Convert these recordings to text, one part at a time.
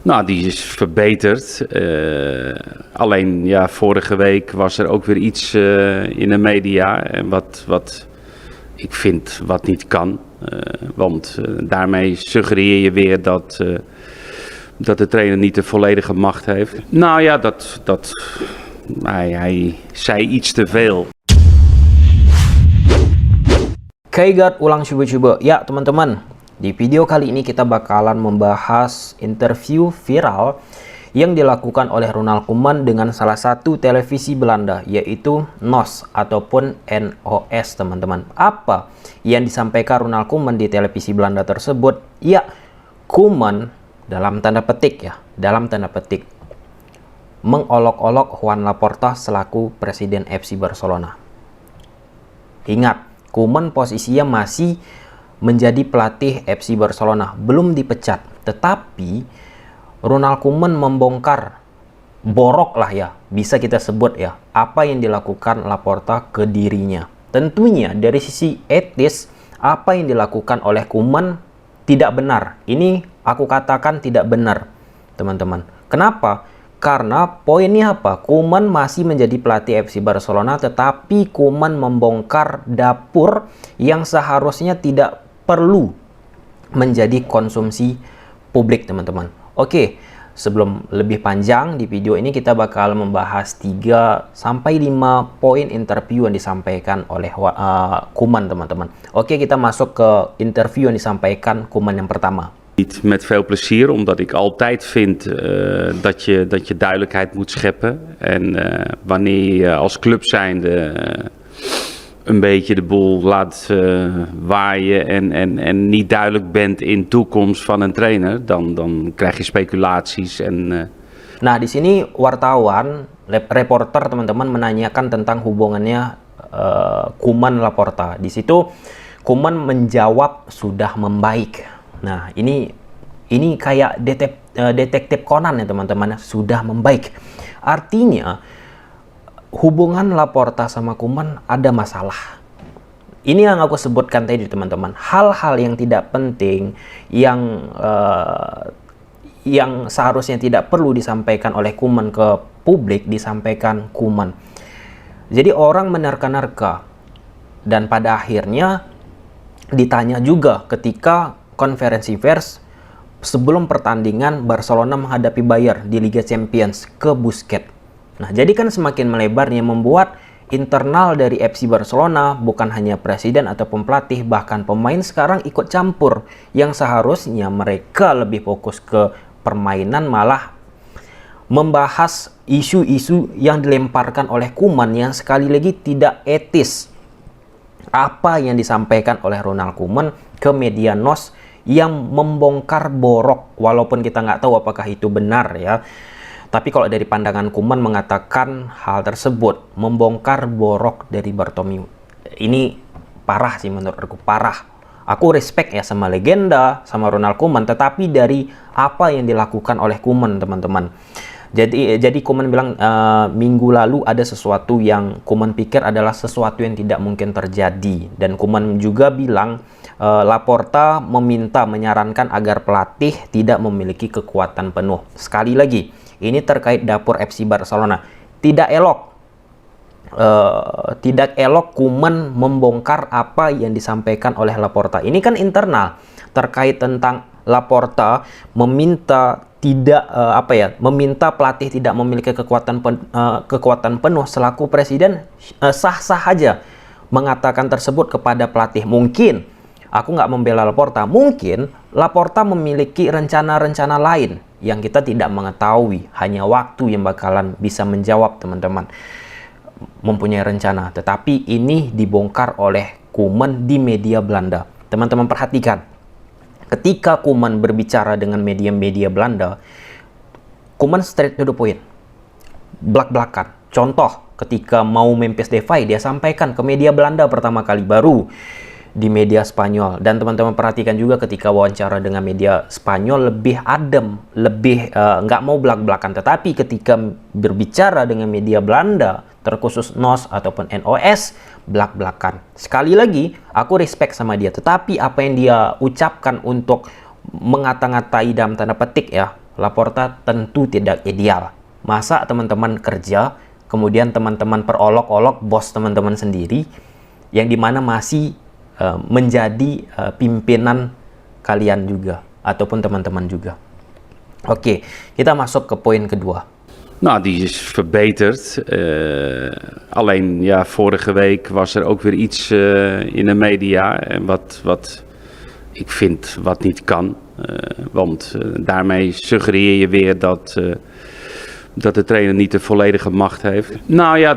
Nou, die is verbeterd. Alleen ja, vorige week was er ook weer iets in de media en wat ik vind wat niet kan. Want daarmee suggereer je weer dat de trainer niet de volledige macht heeft. Nou ja, hij zei iets te veel. Kaigat ulang coba-coba. Ya teman-teman, di video kali ini kita bakalan membahas interview viral yang dilakukan oleh Ronald Koeman dengan salah satu televisi Belanda, yaitu NOS ataupun NOS teman-teman. Apa yang disampaikan Ronald Koeman di televisi Belanda tersebut? Ya, Koeman dalam tanda petik mengolok-olok Juan Laporta selaku Presiden FC Barcelona. Ingat, Koeman posisinya masih menjadi pelatih FC Barcelona, belum dipecat. Tetapi Ronald Koeman membongkar, borok lah ya, bisa kita sebut ya, apa yang dilakukan Laporta ke dirinya. Tentunya dari sisi etis, apa yang dilakukan oleh Koeman tidak benar. Ini aku katakan tidak benar, teman-teman. Kenapa? Karena poinnya apa? Koeman masih menjadi pelatih FC Barcelona, tetapi Koeman membongkar dapur yang seharusnya tidak perlu menjadi konsumsi publik, teman-teman. Oke, sebelum lebih panjang di video ini kita bakal membahas 3-5 poin interview yang disampaikan oleh Koeman, teman-teman. Oke, kita masuk ke interview yang disampaikan Koeman yang pertama. Niet met veel plezier, omdat ik altijd vind dat je duidelijkheid moet scheppen. En wanneer je als club zijnde een beetje de boel laat waaien en niet duidelijk bent in toekomst van een trainer, dan krijg je speculaties. Nah, di sini wartawan, reporter teman-teman menanyakan tentang hubungannya Koeman Laporta. Di situ Koeman menjawab sudah membaik. Nah, ini kayak detektif Conan ya teman-teman, sudah membaik. Artinya hubungan Laporta sama Koeman ada masalah. Ini yang aku sebutkan tadi teman-teman, hal-hal yang tidak penting, yang seharusnya tidak perlu disampaikan oleh Koeman ke publik, disampaikan Koeman. Jadi orang menerka-nerka, dan pada akhirnya ditanya juga ketika konferensi pers sebelum pertandingan Barcelona menghadapi Bayern di Liga Champions ke Busquets. Nah, jadi kan semakin melebarnya membuat internal dari FC Barcelona, bukan hanya presiden ataupun pelatih, bahkan pemain sekarang ikut campur, yang seharusnya mereka lebih fokus ke permainan, malah membahas isu-isu yang dilemparkan oleh Koeman yang sekali lagi tidak etis. Apa yang disampaikan oleh Ronald Koeman ke media NOS yang membongkar borok, walaupun kita nggak tahu apakah itu benar ya. Tapi kalau dari pandangan Koeman mengatakan hal tersebut, membongkar borok dari Bartomeu. Ini parah sih menurutku, parah. Aku respect ya sama legenda, sama Ronald Koeman, tetapi dari apa yang dilakukan oleh Koeman, teman-teman. Jadi Koeman bilang minggu lalu ada sesuatu yang Koeman pikir adalah sesuatu yang tidak mungkin terjadi. Dan Koeman juga bilang Laporta menyarankan agar pelatih tidak memiliki kekuatan penuh. Sekali lagi, ini terkait dapur FC Barcelona. Tidak elok Koeman membongkar apa yang disampaikan oleh Laporta. Ini kan internal terkait tentang Laporta meminta meminta pelatih tidak memiliki kekuatan penuh selaku presiden. Sah-sah aja mengatakan tersebut kepada pelatih. Mungkin aku nggak membela Laporta, mungkin Laporta memiliki rencana-rencana lain yang kita tidak mengetahui. Hanya waktu yang bakalan bisa menjawab, teman-teman. Mempunyai rencana, tetapi ini dibongkar oleh Koeman di media Belanda. Teman-teman perhatikan, ketika Koeman berbicara dengan media-media Belanda, Koeman straight to the point, belak-belakan. Contoh, ketika mau Memphis Depay, dia sampaikan ke media Belanda pertama kali, baru di media Spanyol. Dan teman-teman perhatikan juga ketika wawancara dengan media Spanyol lebih adem, lebih nggak mau belak-belakan. Tetapi ketika berbicara dengan media Belanda, terkhusus NOS ataupun NOS, belak-belakan. Sekali lagi, aku respect sama dia. Tetapi apa yang dia ucapkan untuk mengata-ngatai dalam tanda petik ya Laporta tentu tidak ideal. Masa teman-teman kerja, kemudian teman-teman perolok-olok bos teman-teman sendiri, yang dimana masih menjadi pimpinan kalian juga, ataupun teman-teman juga. Oke, kita masuk ke poin kedua. Nou, die is verbeterd. Alleen, ja, vorige week was er ook weer iets in de media. En wat ik vind wat niet kan. Want daarmee suggereer je weer dat de trainer niet de volledige macht heeft. Nou ja,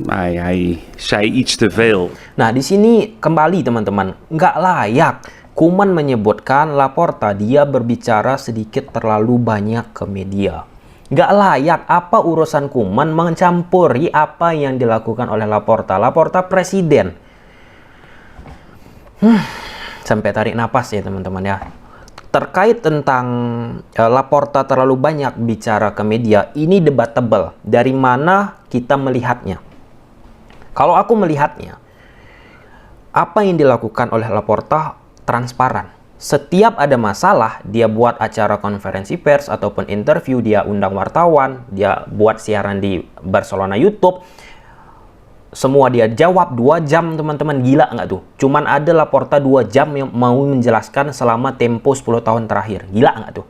hij zei iets te veel. Nah, di sini kembali teman-teman, nggak layak. Koeman menyebutkan Laporta dia berbicara sedikit terlalu banyak ke media. Nggak layak. Apa urusan Koeman mencampuri apa yang dilakukan oleh Laporta? Laporta presiden. Sampai tarik napas ya teman-teman ya. Terkait tentang Laporta terlalu banyak bicara ke media, ini debatable. Dari mana kita melihatnya? Kalau aku melihatnya, apa yang dilakukan oleh Laporta transparan. Setiap ada masalah, dia buat acara konferensi pers ataupun interview, dia undang wartawan, dia buat siaran di Barcelona YouTube. Semua dia jawab 2 jam teman-teman. Gila nggak tuh? Cuman ada Laporta 2 jam yang mau menjelaskan selama tempo 10 tahun terakhir. Gila nggak tuh?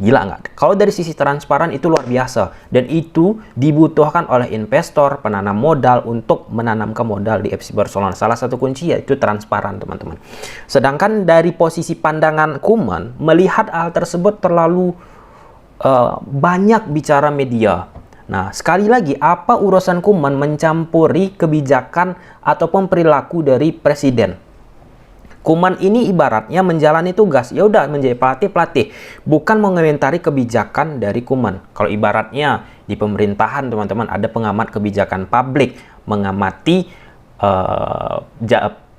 Gila nggak? Kalau dari sisi transparan itu luar biasa. Dan itu dibutuhkan oleh investor, penanam modal untuk menanamkan modal di FC Barcelona. Salah satu kunci yaitu transparan teman-teman. Sedangkan dari posisi pandangan Koeman, melihat hal tersebut terlalu banyak bicara media. Nah, sekali lagi, apa urusan Koeman mencampuri kebijakan ataupun perilaku dari presiden? Koeman ini ibaratnya menjalani tugas, ya udah menjadi pelatih, bukan mengomentari kebijakan dari Koeman. Kalau ibaratnya di pemerintahan teman-teman ada pengamat kebijakan publik, mengamati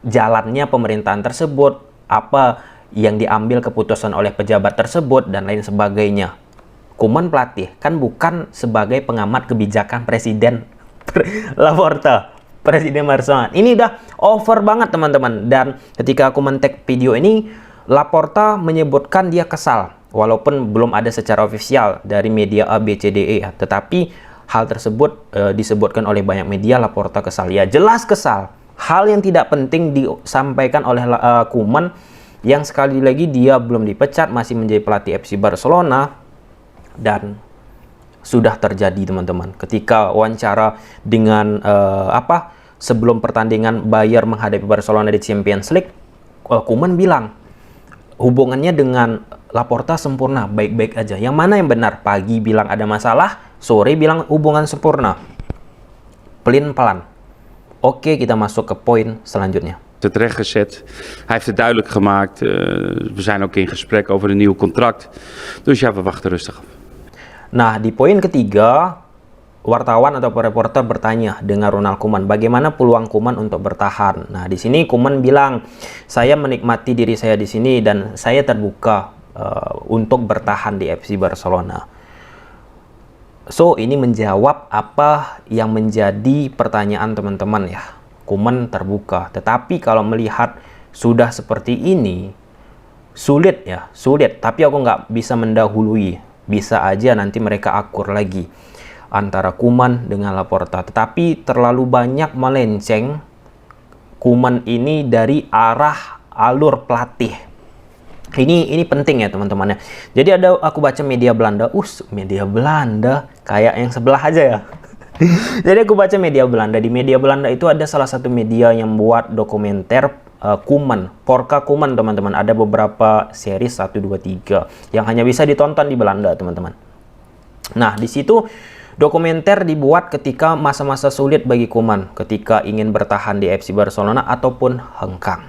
jalannya pemerintahan tersebut, apa yang diambil keputusan oleh pejabat tersebut dan lain sebagainya. Koeman pelatih, kan bukan sebagai pengamat kebijakan presiden Laporta. Presiden Barcelona. Ini udah over banget teman-teman. Dan ketika aku men-tag video ini, Laporta menyebutkan dia kesal. Walaupun belum ada secara ofisial dari media A, B, C, D, E. Tetapi hal tersebut disebutkan oleh banyak media, Laporta kesal. Ya jelas kesal. Hal yang tidak penting disampaikan oleh Koeman, yang sekali lagi dia belum dipecat, masih menjadi pelatih FC Barcelona. Dan sudah terjadi teman-teman. Ketika wawancara dengan sebelum pertandingan Bayern menghadapi Barcelona di Champions League, Koeman bilang hubungannya dengan Laporta sempurna, baik-baik aja. Yang mana yang benar? Pagi bilang ada masalah, sore bilang hubungan sempurna. Pelin-pelan. Oke, kita masuk ke poin selanjutnya. Het rechtgezet. Hij heeft het duidelijk gemaakt. We zijn ook in gesprek over een nieuw contract. Dus ja, we wachten rustig af. Nah, di poin ketiga, wartawan atau reporter bertanya dengan Ronald Koeman, bagaimana peluang Koeman untuk bertahan. Nah, di sini Koeman bilang, saya menikmati diri saya di sini dan saya terbuka untuk bertahan di FC Barcelona. So, ini menjawab apa yang menjadi pertanyaan teman-teman ya. Koeman terbuka. Tetapi kalau melihat sudah seperti ini, sulit ya, sulit. Tapi aku nggak bisa mendahului. Bisa aja nanti mereka akur lagi antara Koeman dengan Laporta. Tetapi terlalu banyak melenceng Koeman ini dari arah alur pelatih. Ini penting ya teman-teman ya. Jadi aku baca media Belanda, media Belanda kayak yang sebelah aja ya. Jadi aku baca media Belanda. Di media Belanda itu ada salah satu media yang buat dokumenter Koeman, Porka Koeman teman-teman. Ada beberapa series 1, 2, 3 yang hanya bisa ditonton di Belanda teman-teman. Nah, di situ dokumenter dibuat ketika masa-masa sulit bagi Koeman, ketika ingin bertahan di FC Barcelona ataupun hengkang.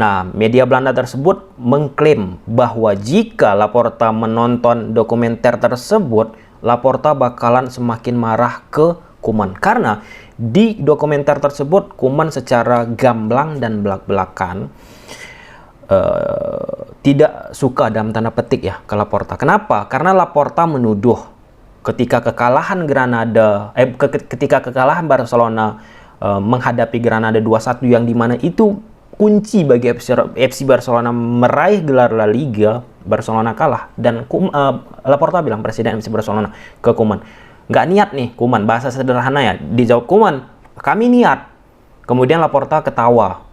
Nah, media Belanda tersebut mengklaim bahwa jika Laporta menonton dokumenter tersebut, Laporta bakalan semakin marah ke Koeman. Karena di dokumenter tersebut Koeman secara gamblang dan belak-belakan tidak suka dalam tanda petik ya ke Laporta. Kenapa? Karena Laporta menuduh ketika kekalahan ketika kekalahan Barcelona menghadapi Granada 2-1, yang dimana itu kunci bagi FC Barcelona meraih gelar La Liga. Barcelona kalah dan Laporta bilang, presiden FC Barcelona ke Koeman, nggak niat nih Koeman, bahasa sederhana ya, dijawab Koeman, kami niat. Kemudian Laporta ketawa.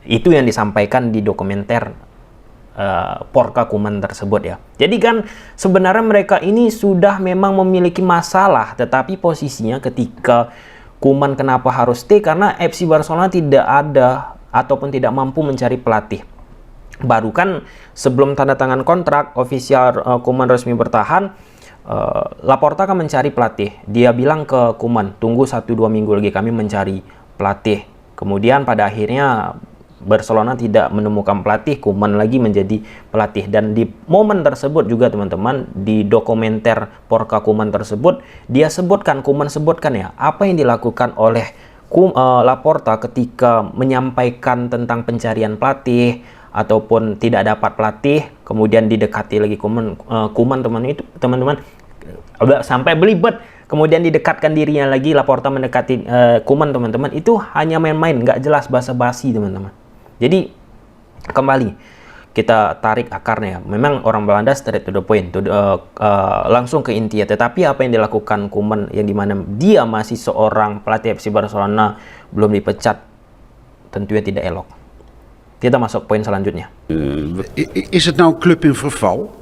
Itu yang disampaikan di dokumenter Porka Koeman tersebut ya. Jadi kan sebenarnya mereka ini sudah memang memiliki masalah, tetapi posisinya ketika Koeman kenapa harus stay, karena FC Barcelona tidak ada ataupun tidak mampu mencari pelatih. Baru kan sebelum tanda tangan kontrak ofisial Koeman resmi bertahan, Laporta kan mencari pelatih. Dia bilang ke Koeman, tunggu 1-2 minggu lagi kami mencari pelatih. Kemudian pada akhirnya Barcelona tidak menemukan pelatih, Koeman lagi menjadi pelatih. Dan di momen tersebut juga teman-teman, di dokumenter Porka Koeman tersebut, dia sebutkan, Koeman sebutkan ya, apa yang dilakukan oleh Laporta ketika menyampaikan tentang pencarian pelatih ataupun tidak dapat pelatih, kemudian didekati lagi Koeman teman-teman sampai belibet, kemudian didekatkan dirinya lagi, Laporta mendekati Koeman teman-teman, itu hanya main-main, nggak jelas, basa-basi teman-teman. Jadi kembali kita tarik akarnya, memang orang Belanda straight to the point, langsung ke intinya. Tetapi apa yang dilakukan Koeman, yang dimana dia masih seorang pelatih FC Barcelona, belum dipecat, tentunya tidak elok. Kita masuk poin selanjutnya. Is het nou een club in verval?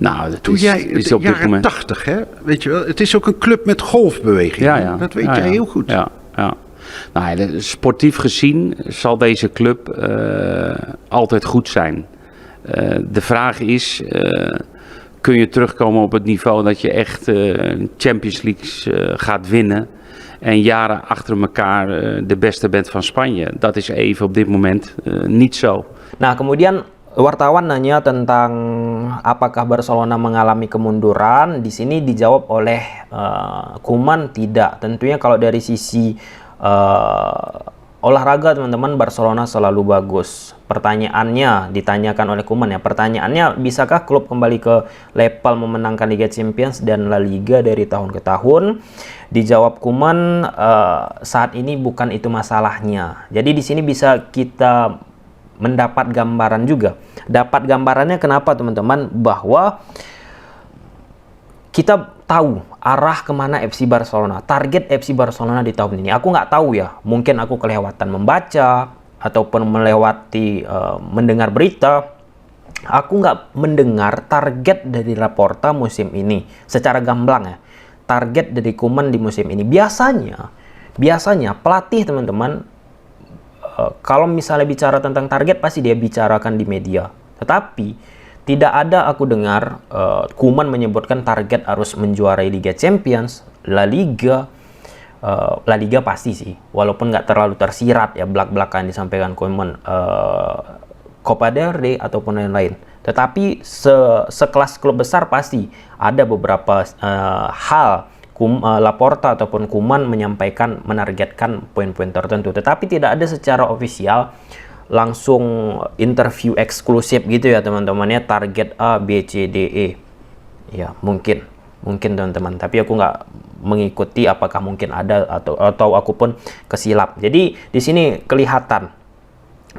Nou, Toen jij, de jaren 80, hè? Weet je wel, het is ook een club met golfbeweging. Ja. Dat weet jij heel goed. Ja. Nou, sportief gezien zal deze club altijd goed zijn. De vraag is, kun je terugkomen op het niveau dat je echt Champions Leagues gaat winnen en jaren achter elkaar de beste bent van Spanje? Dat is even op dit moment niet zo. Nah, kemudian wartawan nanya tentang apakah Barcelona mengalami kemunduran. Di sini dijawab oleh Koeman, tidak. Tentunya kalau dari sisi olahraga teman-teman, Barcelona selalu bagus. Pertanyaannya ditanyakan oleh Koeman ya, pertanyaannya, bisakah klub kembali ke level memenangkan Liga Champions dan La Liga dari tahun ke tahun? Dijawab Koeman, saat ini bukan itu masalahnya. Jadi di sini bisa kita mendapat gambaran juga. Dapat gambarannya kenapa teman-teman? Bahwa kita tahu arah kemana FC Barcelona, target FC Barcelona di tahun ini. Aku nggak tahu ya, mungkin aku kelewatan membaca ataupun melewati mendengar berita. Aku nggak mendengar target dari Laporta musim ini secara gamblang ya. Target dari Koeman di musim ini biasanya pelatih teman-teman, kalau misalnya bicara tentang target pasti dia bicarakan di media. Tetapi tidak ada aku dengar Koeman menyebutkan target harus menjuarai Liga Champions, La Liga. La Liga pasti sih, walaupun nggak terlalu tersirat ya belak-belakan disampaikan Koeman, Copa del Rey ataupun lain-lain. Tetapi sekelas klub besar pasti ada beberapa hal Laporta ataupun Koeman menyampaikan, menargetkan poin-poin tertentu, tetapi tidak ada secara ofisial langsung interview eksklusif gitu ya teman-teman ya, target A, B, C, D, E. Ya mungkin teman-teman, tapi aku nggak mengikuti apakah mungkin ada atau aku pun kesilap. Jadi di sini kelihatan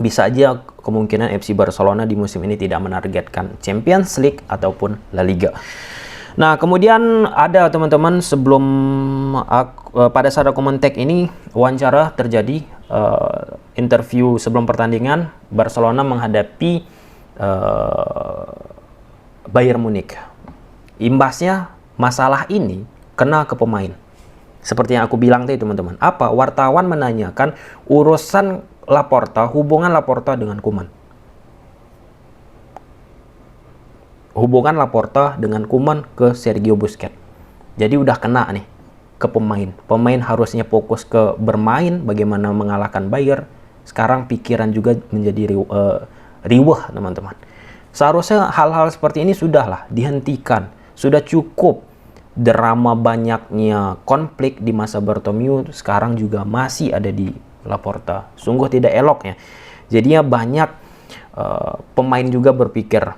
bisa aja kemungkinan FC Barcelona di musim ini tidak menargetkan Champions League ataupun La Liga. Nah, kemudian ada teman-teman, sebelum pada saat aku men-tag ini, wawancara terjadi, interview sebelum pertandingan Barcelona menghadapi Bayern Munich. Imbasnya masalah ini kena ke pemain. Seperti yang aku bilang tadi teman-teman, apa wartawan menanyakan urusan Laporta, hubungan Laporta dengan Koeman. Hubungan Laporta dengan Koeman ke Sergio Busquets. Jadi udah kena nih ke pemain. Pemain harusnya fokus ke bermain, bagaimana mengalahkan Bayern. Sekarang pikiran juga menjadi riweh teman-teman. Seharusnya hal-hal seperti ini sudahlah dihentikan. Sudah cukup drama banyaknya konflik di masa Bartomeu, sekarang juga masih ada di Laporta. Sungguh tidak eloknya. Jadinya banyak pemain juga berpikir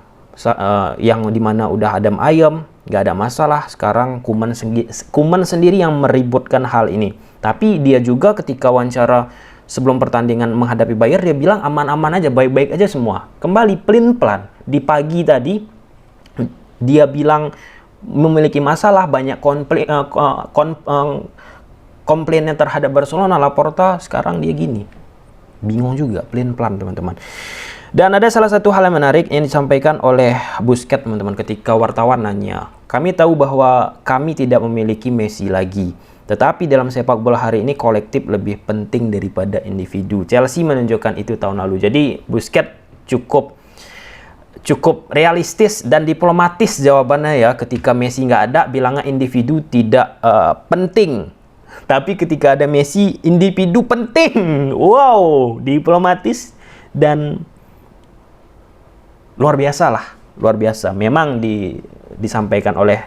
yang dimana udah adem ayem, gak ada masalah. Sekarang Koeman sendiri yang meributkan hal ini. Tapi dia juga ketika wawancara sebelum pertandingan menghadapi Bayern, dia bilang aman-aman aja, baik-baik aja semua. Kembali pelin-pelan di pagi tadi, dia bilang memiliki masalah, banyak komplainnya terhadap Barcelona. Laporta sekarang dia gini, bingung juga, pelin-pelan teman-teman. Dan ada salah satu hal yang menarik yang disampaikan oleh Busquets teman-teman ketika wartawan nanya, kami tahu bahwa kami tidak memiliki Messi lagi, tetapi dalam sepak bola hari ini kolektif lebih penting daripada individu. Chelsea menunjukkan itu tahun lalu. Jadi Busquets cukup realistis dan diplomatis jawabannya ya. Ketika Messi nggak ada, bilangnya individu tidak penting. Tapi ketika ada Messi, individu penting. Wow, diplomatis dan luar biasa lah. Luar biasa. Memang disampaikan oleh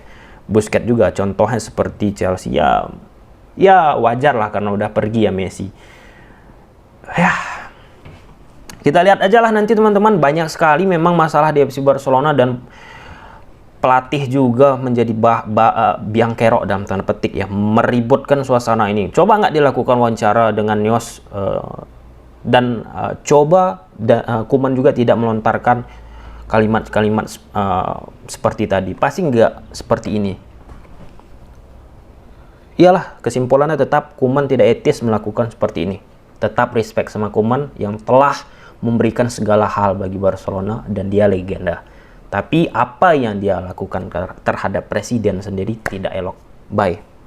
Busquets juga. Contohnya seperti Chelsea ya wajar lah karena udah pergi ya Messi. Ya, kita lihat aja lah nanti teman-teman. Banyak sekali memang masalah di FC Barcelona dan pelatih juga menjadi biang kerok dalam tanda petik ya, meributkan suasana ini. Coba nggak dilakukan wawancara dengan Yos dan Koeman juga tidak melontarkan kalimat-kalimat seperti tadi. Pasti nggak seperti ini. Iyalah, kesimpulannya tetap Koeman tidak etis melakukan seperti ini. Tetap respect sama Koeman yang telah memberikan segala hal bagi Barcelona dan dia legenda. Tapi apa yang dia lakukan terhadap presiden sendiri tidak elok. Bye.